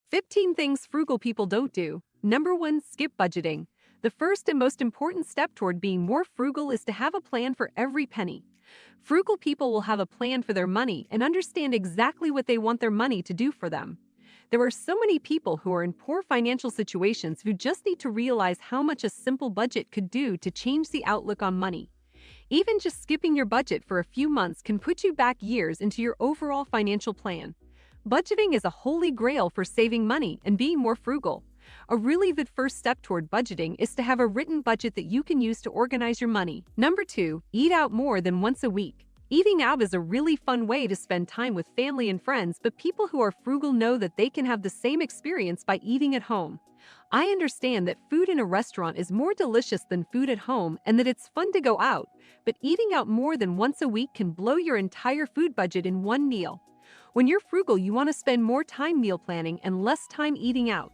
15 things frugal people don't do. Number 1, skip budgeting. The first and most important step toward being more frugal is to have a plan for every penny. Frugal people will have a plan for their money and understand exactly what they want their money to do for them. There are so many people who are in poor financial situations who just need to realize how much a simple budget could do to change the outlook on money. Even just skipping your budget for a few months can put you back years into your overall financial plan. Budgeting is a holy grail for saving money and being more frugal. A really good first step toward budgeting is to have a written budget that you can use to organize your money. Number 2, eat out more than once a week. Eating out is a really fun way to spend time with family and friends, but people who are frugal know that they can have the same experience by eating at home. I understand that food in a restaurant is more delicious than food at home and that it's fun to go out, but eating out more than once a week can blow your entire food budget in one meal. When you're frugal, you want to spend more time meal planning and less time eating out.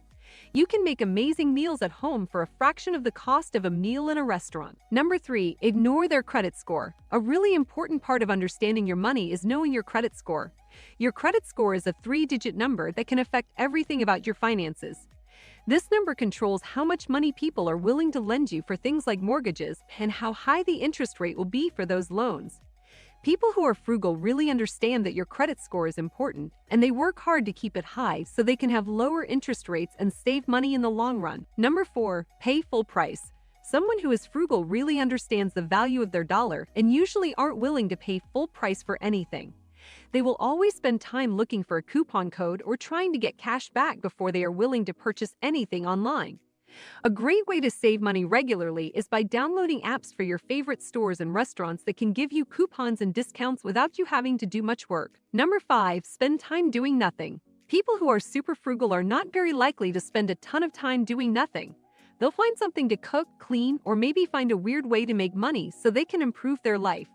You can make amazing meals at home for a fraction of the cost of a meal in a restaurant. Number 3, ignore their credit score. A really important part of understanding your money is knowing your credit score. Your credit score is a 3-digit number that can affect everything about your finances. This number controls how much money people are willing to lend you for things like mortgages and how high the interest rate will be for those loans. People who are frugal really understand that your credit score is important, and they work hard to keep it high so they can have lower interest rates and save money in the long run. Number 4, pay full price. Someone who is frugal really understands the value of their dollar and usually aren't willing to pay full price for anything. They will always spend time looking for a coupon code or trying to get cash back before they are willing to purchase anything online. A great way to save money regularly is by downloading apps for your favorite stores and restaurants that can give you coupons and discounts without you having to do much work. Number 5, spend time doing nothing. People who are super frugal are not very likely to spend a ton of time doing nothing. They'll find something to cook, clean, or maybe find a weird way to make money so they can improve their life.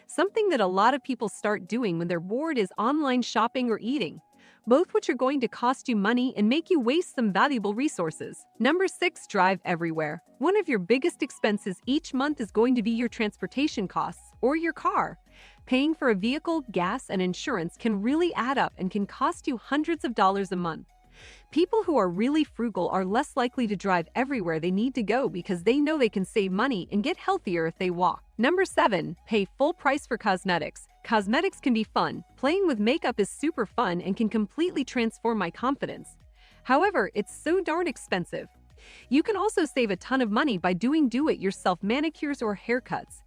Something that a lot of people start doing when they're bored is online shopping or eating, both which are going to cost you money and make you waste some valuable resources. Number 6, drive everywhere. One of your biggest expenses each month is going to be your transportation costs or your car. Paying for a vehicle, gas, and insurance can really add up and can cost you hundreds of dollars a month. People who are really frugal are less likely to drive everywhere they need to go because they know they can save money and get healthier if they walk. Number 7, pay full price for cosmetics. Cosmetics can be fun. Playing with makeup is super fun and can completely transform my confidence. However, it's so darn expensive. You can also save a ton of money by doing do-it-yourself manicures or haircuts.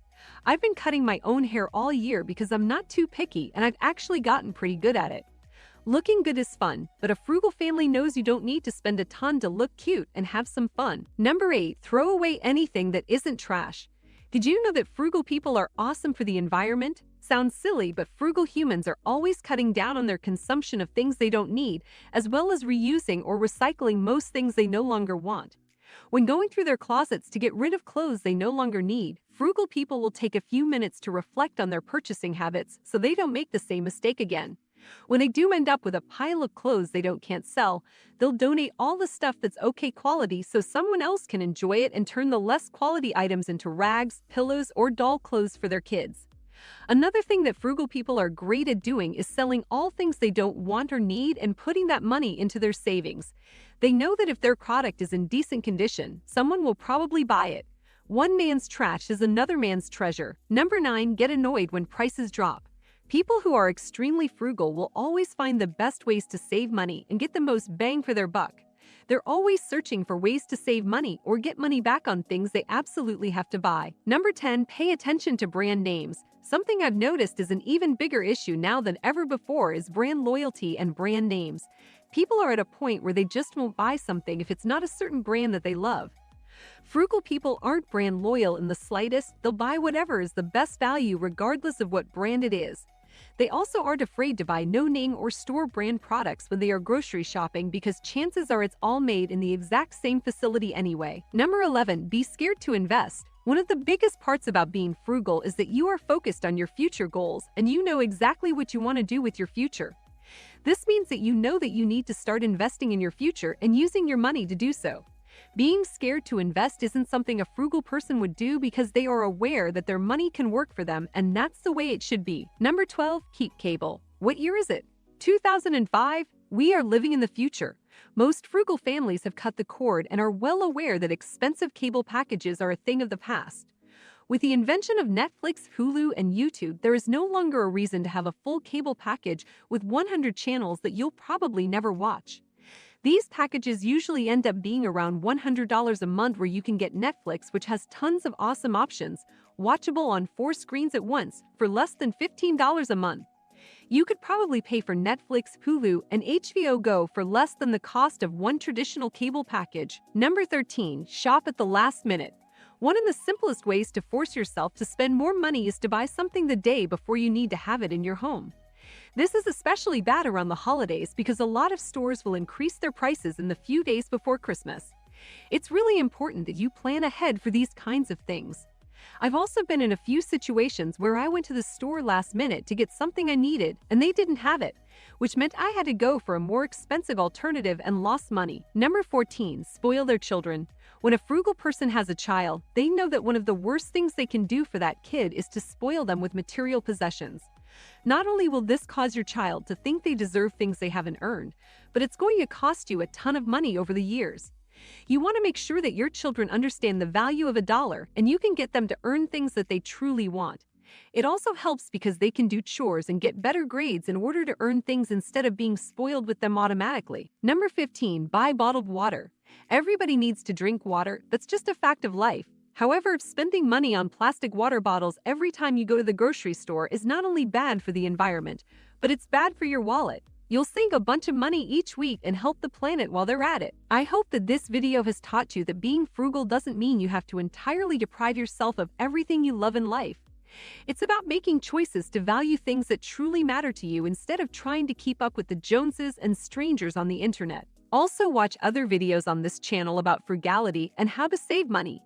I've been cutting my own hair all year because I'm not too picky and I've actually gotten pretty good at it. Looking good is fun, but a frugal family knows you don't need to spend a ton to look cute and have some fun. Number 8, throw away anything that isn't trash. Did you know that frugal people are awesome for the environment? Sounds silly, but frugal humans are always cutting down on their consumption of things they don't need, as well as reusing or recycling most things they no longer want. When going through their closets to get rid of clothes they no longer need, frugal people will take a few minutes to reflect on their purchasing habits so they don't make the same mistake again. When they do end up with a pile of clothes they can't sell, they'll donate all the stuff that's okay quality so someone else can enjoy it and turn the less quality items into rags, pillows, or doll clothes for their kids. Another thing that frugal people are great at doing is selling all things they don't want or need and putting that money into their savings. They know that if their product is in decent condition, someone will probably buy it. One man's trash is another man's treasure. Number 9, get annoyed when prices drop. People who are extremely frugal will always find the best ways to save money and get the most bang for their buck. They're always searching for ways to save money or get money back on things they absolutely have to buy. Number 10, pay attention to brand names. Something I've noticed is an even bigger issue now than ever before is brand loyalty and brand names. People are at a point where they just won't buy something if it's not a certain brand that they love. Frugal people aren't brand loyal in the slightest. They'll buy whatever is the best value regardless of what brand it is. They also aren't afraid to buy no-name or store brand products when they are grocery shopping because chances are it's all made in the exact same facility anyway. Number 11, be scared to invest. One of the biggest parts about being frugal is that you are focused on your future goals and you know exactly what you want to do with your future. This means that you know that you need to start investing in your future and using your money to do so. Being scared to invest isn't something a frugal person would do because they are aware that their money can work for them, and that's the way it should be. Number 12, keep cable. What year is it? 2005? We are living in the future. Most frugal families have cut the cord and are well aware that expensive cable packages are a thing of the past. With the invention of Netflix, Hulu, and YouTube, there is no longer a reason to have a full cable package with 100 channels that you'll probably never watch. These packages usually end up being around $100 a month, where you can get Netflix, which has tons of awesome options, watchable on 4 screens at once, for less than $15 a month. You could probably pay for Netflix, Hulu, and HBO Go for less than the cost of one traditional cable package. Number 13. Shop at the last minute. One of the simplest ways to force yourself to spend more money is to buy something the day before you need to have it in your home. This is especially bad around the holidays because a lot of stores will increase their prices in the few days before Christmas. It's really important that you plan ahead for these kinds of things. I've also been in a few situations where I went to the store last minute to get something I needed and they didn't have it, which meant I had to go for a more expensive alternative and lost money. Number 14. Spoil their children. When a frugal person has a child, they know that one of the worst things they can do for that kid is to spoil them with material possessions. Not only will this cause your child to think they deserve things they haven't earned, but it's going to cost you a ton of money over the years. You want to make sure that your children understand the value of a dollar and you can get them to earn things that they truly want. It also helps because they can do chores and get better grades in order to earn things instead of being spoiled with them automatically. Number 15. Buy bottled water. Everybody needs to drink water. That's just a fact of life. However, spending money on plastic water bottles every time you go to the grocery store is not only bad for the environment, but it's bad for your wallet. You'll save a bunch of money each week and help the planet while they're at it. I hope that this video has taught you that being frugal doesn't mean you have to entirely deprive yourself of everything you love in life. It's about making choices to value things that truly matter to you instead of trying to keep up with the Joneses and strangers on the internet. Also, watch other videos on this channel about frugality and how to save money.